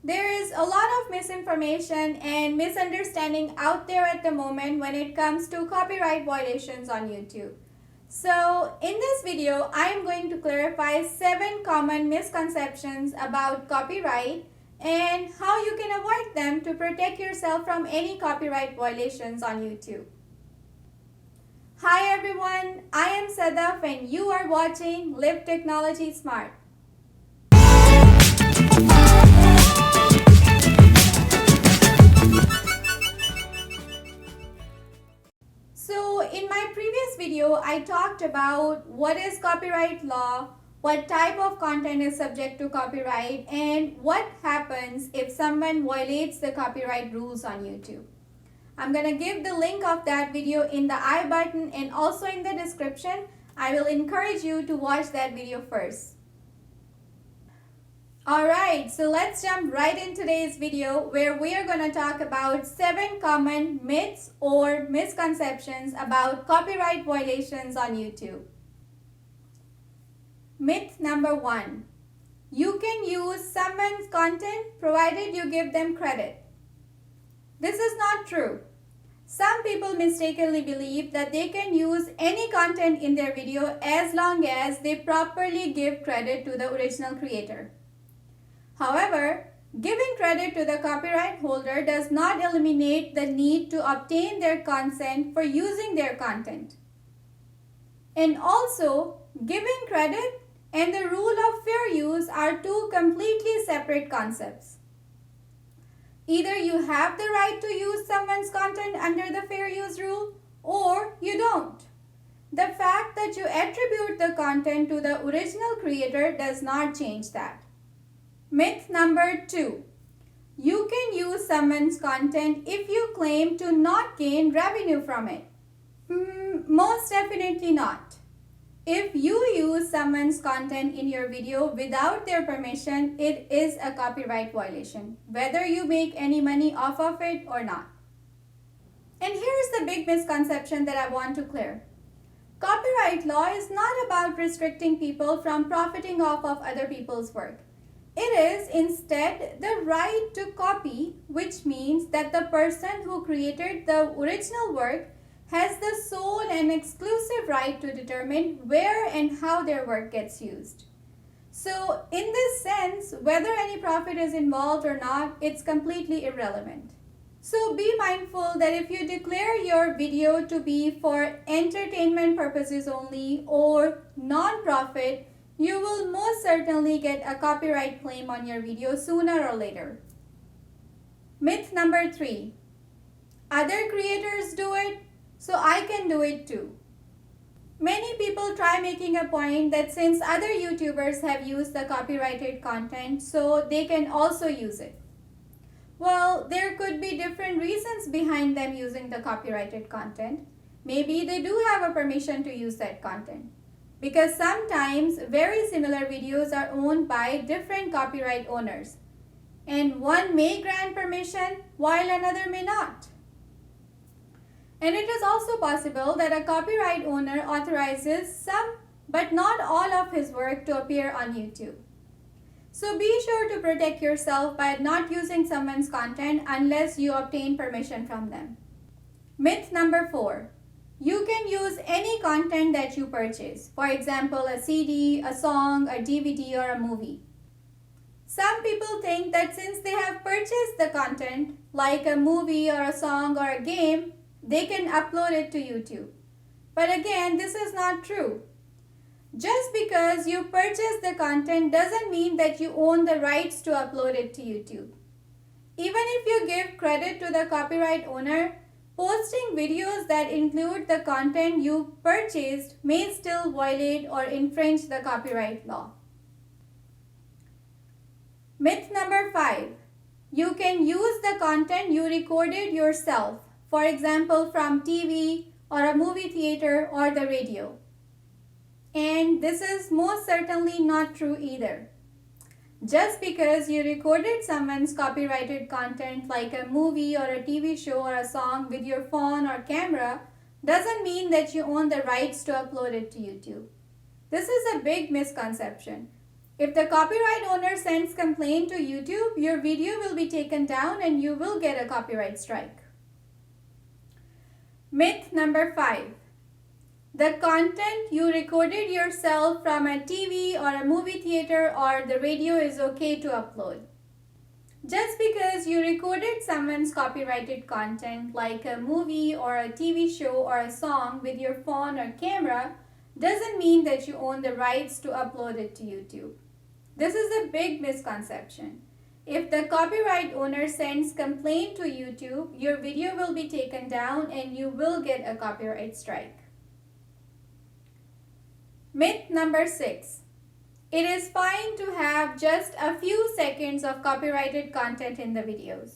There is a lot of misinformation and misunderstanding out there at the moment when it comes to copyright violations on YouTube. So, in this video, I am going to clarify 7 common misconceptions about copyright and how you can avoid them to protect yourself from any copyright violations on YouTube. Hi everyone, I am Sadaf and you are watching Live Technology Smart. So in my previous video, I talked about what is copyright law, what type of content is subject to copyright, and what happens if someone violates the copyright rules on YouTube. I'm going to give the link of that video in the I button and also in the description. I will encourage you to watch that video first. Alright, so let's jump right in today's video where we are going to talk about 7 common myths or misconceptions about copyright violations on YouTube. Myth number 1. You can use someone's content provided you give them credit. This is not true. Some people mistakenly believe that they can use any content in their video as long as they properly give credit to the original creator. However, giving credit to the copyright holder does not eliminate the need to obtain their consent for using their content. And also, giving credit and the rule of fair use are two completely separate concepts. Either you have the right to use someone's content under the fair use rule or you don't. The fact that you attribute the content to the original creator does not change that. Myth number 2. You can use someone's content if you claim to not gain revenue from it. Most definitely not. If you use someone's content in your video without their permission, it is a copyright violation, whether you make any money off of it or not. And here's the big misconception that I want to clear. Copyright law is not about restricting people from profiting off of other people's work. It is instead the right to copy, which means that the person who created the original work has the sole and exclusive right to determine where and how their work gets used. So, in this sense, whether any profit is involved or not, it's completely irrelevant. So, be mindful that if you declare your video to be for entertainment purposes only or non-profit, you will most certainly get a copyright claim on your video sooner or later. Myth number 3. Other creators do it, so I can do it too. Many people try making a point that since other YouTubers have used the copyrighted content, so they can also use it. Well, there could be different reasons behind them using the copyrighted content. Maybe they do have a permission to use that content. Because sometimes very similar videos are owned by different copyright owners. And one may grant permission while another may not. And it is also possible that a copyright owner authorizes some but not all of his work to appear on YouTube. So be sure to protect yourself by not using someone's content unless you obtain permission from them. Myth number 4. You can use any content that you purchase, for example, a CD, a song, a DVD, or a movie. Some people think that since they have purchased the content, like a movie or a song or a game, they can upload it to YouTube. But again, this is not true. Just because you purchase the content doesn't mean that you own the rights to upload it to YouTube. Even if you give credit to the copyright owner, posting videos that include the content you purchased may still violate or infringe the copyright law. Myth number 5. You can use the content you recorded yourself, for example from TV or a movie theater or the radio. And this is most certainly not true either. Just because you recorded someone's copyrighted content like a movie or a TV show or a song with your phone or camera doesn't mean that you own the rights to upload it to YouTube. This is a big misconception. If the copyright owner sends complaint to YouTube, your video will be taken down and you will get a copyright strike. Myth number 5. The content you recorded yourself from a TV or a movie theater or the radio is okay to upload. Just because you recorded someone's copyrighted content like a movie or a TV show or a song with your phone or camera doesn't mean that you own the rights to upload it to YouTube. This is a big misconception. If the copyright owner sends complaint to YouTube, your video will be taken down and you will get a copyright strike. Myth number 6. It is fine to have just a few seconds of copyrighted content in the videos.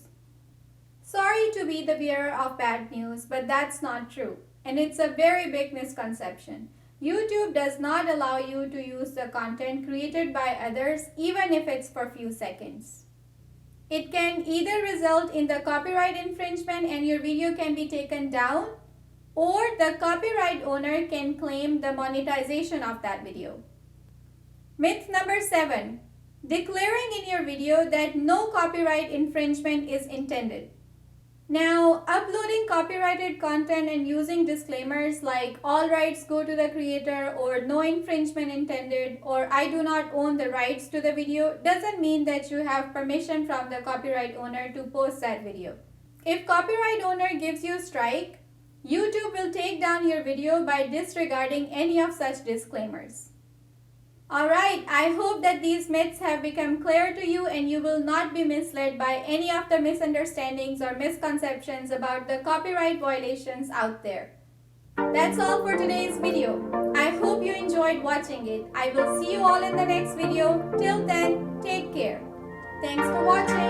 Sorry to be the bearer of bad news, but that's not true. And it's a very big misconception. YouTube does not allow you to use the content created by others even if it's for few seconds. It can either result in the copyright infringement and your video can be taken down, or the copyright owner can claim the monetization of that video. Myth number 7. Declaring in your video that no copyright infringement is intended. Now, uploading copyrighted content and using disclaimers like all rights go to the creator or no infringement intended or I do not own the rights to the video doesn't mean that you have permission from the copyright owner to post that video. If copyright owner gives you a strike, YouTube will take down your video by disregarding any of such disclaimers. Alright, I hope that these myths have become clear to you and you will not be misled by any of the misunderstandings or misconceptions about the copyright violations out there. That's all for today's video. I hope you enjoyed watching it. I will see you all in the next video. Till then, take care. Thanks for watching.